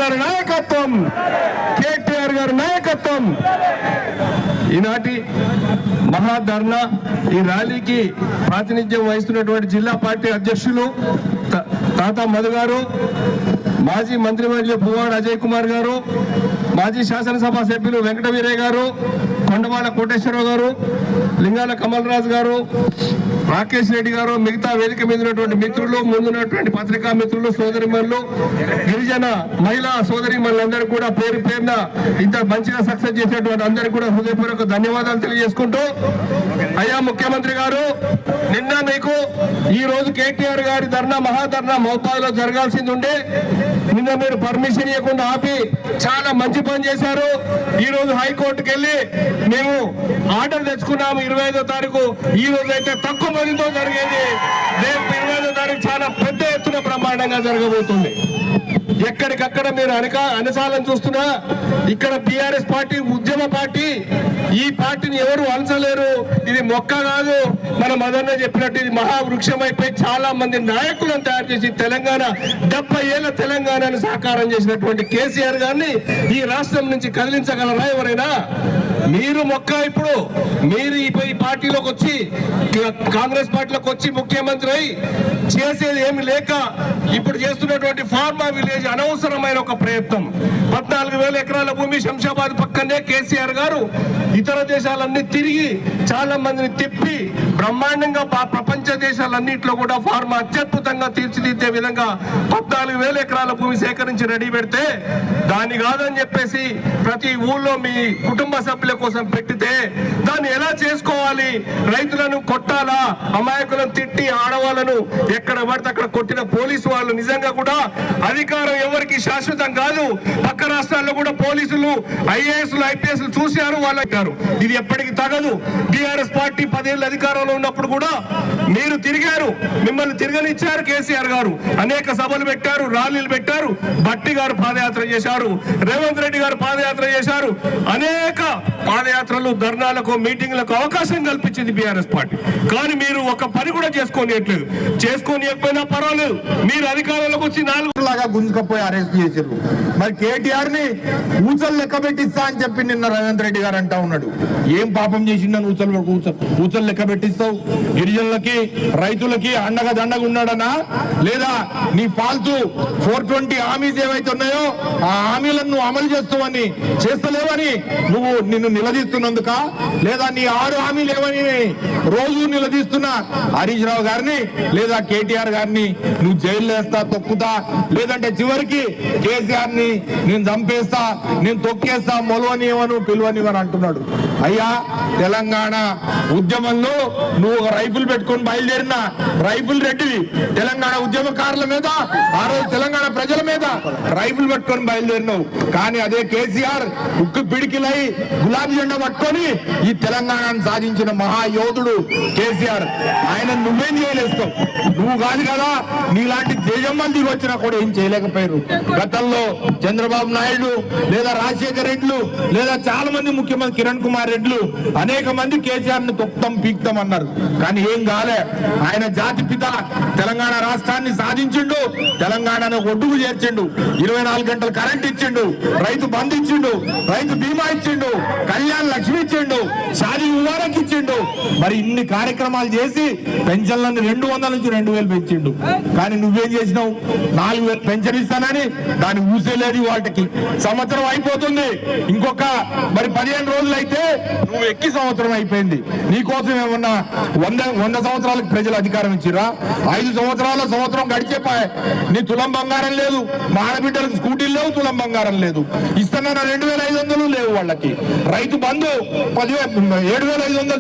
గారి నాయకత్వం, కేటీఆర్ గారి నాయకత్వం. ఈనాటి మహాధర్నా ఈ ర్యాలీకి ప్రాతినిధ్యం వహిస్తున్నటువంటి జిల్లా పార్టీ అధ్యక్షులు తాతా మధు గారు, మాజీ మంత్రివర్యులు పువ్వాడ అజయ్ కుమార్ గారు, మాజీ శాసనసభ సభ్యులు వెంకట వీరయ్య గారు, కొండమాల కోటేశ్వరరావు గారు, లింగాల కమల్ రాజు గారు, రాకేష్ రెడ్డి గారు, మిగతా వేదిక మీద ఉన్నటువంటి మిత్రులు, ముందున్నటువంటి పత్రికా మిత్రులు, సోదరిమణులు, గిరిజన మహిళా సోదరిమణులందరూ కూడా పేరు పేరున ఇంత మంచిగా సక్సెస్ చేసినటువంటి అందరికీ కూడా హృదయపూర్వక ధన్యవాదాలు తెలియజేసుకుంటూ, అయ్యా ముఖ్యమంత్రి గారు, నిన్న మీకు ఈ రోజు కేటీఆర్ గారి ధర్నా మహాధర్నా మహబాద్లో జరగాల్సింది ఉండే, నిన్న మీరు పర్మిషన్ ఇవ్వకుండా ఆపి చాలా మంచి పని చేశారు. ఈ రోజు హైకోర్టుకి వెళ్ళి మేము ఆర్డర్ తెచ్చుకున్నాము 25వ తారీఖు. ఈ రోజు అయితే తక్కువ మందితో జరిగేది, రేపు 25వ తారీఖు చాలా పెద్ద ఎత్తున బ్రహ్మాండంగా జరగబోతుంది. ఎక్కడికక్కడ మీరు అనసాలను చూస్తున్నా, ఇక్కడ టిఆర్ఎస్ పార్టీ ఉద్యమ పార్టీ, ఈ పార్టీని ఎవరు అనసలేరు. ఇది మొక్క కాదు, మన మదన్న చెప్పినట్టు ఇది మహావృక్షం అయిపోయి చాలా మంది నాయకులను తయారు చేసి తెలంగాణ 70 ఏళ్ల తెలంగాణను సాకారం చేసినటువంటి కేసీఆర్ గారిని ఈ రాష్ట్రం నుంచి కదిలించగలరా ఎవరైనా? మీరు మొక్క ఇప్పుడు మీరు ఈ పార్టీలోకి వచ్చి కాంగ్రెస్ పార్టీలోకి వచ్చి ముఖ్యమంత్రి అయి చేసేది ఏమి లేక ఇప్పుడు చేస్తున్నటువంటి ఫార్మా విలేజ్ అనవసరమైన ఒక ప్రయత్నం. 14,000 ఎకరాల భూమి శంషాబాద్ పక్కనే కేసీఆర్ గారు ఇతర దేశాలన్నీ తిరిగి చాలా మందిని తిప్పి బ్రహ్మాండంగా ప్రపంచ దేశాలన్నింటిలో కూడా ఫార్మా అత్యద్భుతంగా తీర్చిదిద్దే విధంగా 14,000 ఎకరాల భూమి సేకరించి రెడీ పెడితే దాన్ని కాదని చెప్పేసి ప్రతి ఊళ్ళో మీ కుటుంబ సభ్యుల కోసం పెట్టితే దాన్ని ఎలా చేసుకోవాలి? రైతులను కొట్టాలా? అమాయకులను తిట్టి ఆడవాళ్ళను ఎక్కడ పడితే అక్కడ కొట్టిన పోలీసు వాళ్ళు నిజంగా కూడా అధికారం ఎవరికి శాశ్వతం కాదు. పక్క రాష్ట్రాల్లో కూడా పోలీసులు ఐఏఎస్లు ఐపీఎస్లు చూశారు, వాళ్ళు ఇది ఎప్పటికీ తగదు. టిఆర్ఎస్ పార్టీ 10 ఏళ్ళు అధికారంలో ఉన్నప్పుడు కూడా మీరు తిరిగారు, మిమ్మల్ని తిరగనిచ్చారు కేసీఆర్ గారు. అనేక సభలు పెట్టారు, ర్యాలీలు పెట్టారు, భట్టి గారు పాదయాత్ర చేశారు, రేవంత్ రెడ్డి గారు పాదయాత్ర చేశారు. అనేక పాదయాత్రలు, ధర్నాలకు, మీటింగ్లకు అవకాశం కల్పించింది బీఆర్ఎస్ పార్టీ. కానీ మీరు ఒక పని కూడా చేసుకోనియట్లేదు. చేసుకోనియకపోయినా పర్వాలేదు, మీరు అధికారంలోకి వచ్చి 4 లాగా గుంజుకపోయి అరెస్ట్ చేశారు. మరి కేటీఆర్ ని ఊచలు లెక్క పెట్టిస్తా అని చెప్పి నిన్న రేవంత్ రెడ్డి గారు అంటా ఉన్నాడు. ఏం పాపం చేసిందని ఊచలు లెక్క పెట్టిస్తావు? గిరిజనులకి, రైతులకి అండగా దండగా ఉన్నాడనా? లేదా నీ ఫాల్తూ 420 హామీస్ ఏవైతే ఉన్నాయో ఆ హామీలను నువ్వు అమలు చేస్తావని చేస్తలేవని నిన్ను నిలదీస్తున్నందుక? లేదా నీ 6 హామీలు ఏమని రోజు నిలదీస్తున్న హరీష్ రావు గారిని లేదా కేటీఆర్ గారిని నువ్వు జైల్లో వేస్తా, తొక్కుతా, లేదంటే చివరికి కేసీఆర్ ని నేను చంపేస్తా, నేను తొక్కేస్తా, మొలవనివను పిలువనివని అంటున్నాడు. అయ్యా, తెలంగాణ ఉద్యమంలో నువ్వు ఒక రైఫిల్ పెట్టుకొని బయలుదేరిన రైఫిల్ రెడ్డివి. తెలంగాణ ఉద్యమకారుల మీద, ఆ రోజు తెలంగాణ ప్రజల మీద రైఫిల్ పెట్టుకొని బయలుదేరినావు. కానీ అదే కేసీఆర్ ఉక్కు పిడికిలై గులాబీ జెండా పట్టుకొని ఈ తెలంగాణను సాధించిన మహాయోధుడు కేసీఆర్. ఆయన నువ్వేం చేయలేస్తావు? నువ్వు కాదు కదా, నీలాంటి తేజమ్మలు దిగి వచ్చినా కూడా ఏం చేయలేకపోయారు. గతంలో చంద్రబాబు నాయుడు లేదా రాజశేఖర్ రెడ్లు లేదా చాలా మంది ముఖ్యమంత్రి కిరణ్ కుమార్ రెడ్లు అనేక మంది కేసీఆర్ ను తొక్తం పీక్తం అన్నారు. కానీ ఏం కాలే. ఆయన జాతి పిత, తెలంగాణ రాష్ట్రాన్ని సాధించిండు, తెలంగాణను ఒడ్డుకు చేర్చిండు, 24 గంటలు కరెంట్ ఇచ్చిండు, రైతు బంధు ఇచ్చిండు, రైతు బీమా ఇచ్చిండు, కళ్యాణ్ లక్ష్మి ఇచ్చిండు, షాదీ ముబారక్ ఇచ్చిండు. మరి ఇన్ని కార్యక్రమాలు చేసి పెన్షన్లను 200 నుంచి 2,000 పెంచిండు. కానీ నువ్వేం చేసినావు? 4,000 పెన్షన్ ఇస్తానని దాన్ని ఊసేలేదు. వాటికి సంవత్సరం అయిపోతుంది, ఇంకొక మరి 15 రోజులు అయితే నువ్వు ఎక్కి సంవత్సరం అయిపోయింది. నీకోసం ఏమన్నా 100 సంవత్సరాలకు ప్రజలు అధికారం ఇచ్చిరా? 5 సంవత్సరం గడిచేపాయే. నీ తులం బంగారం లేదు, మా ఆడబిడ్డలకు స్కూటీలు లేవు, తులం బంగారం లేదు. ఇస్తున్న 2,500 లేవు వాళ్ళకి. రైతు బంధు 7,500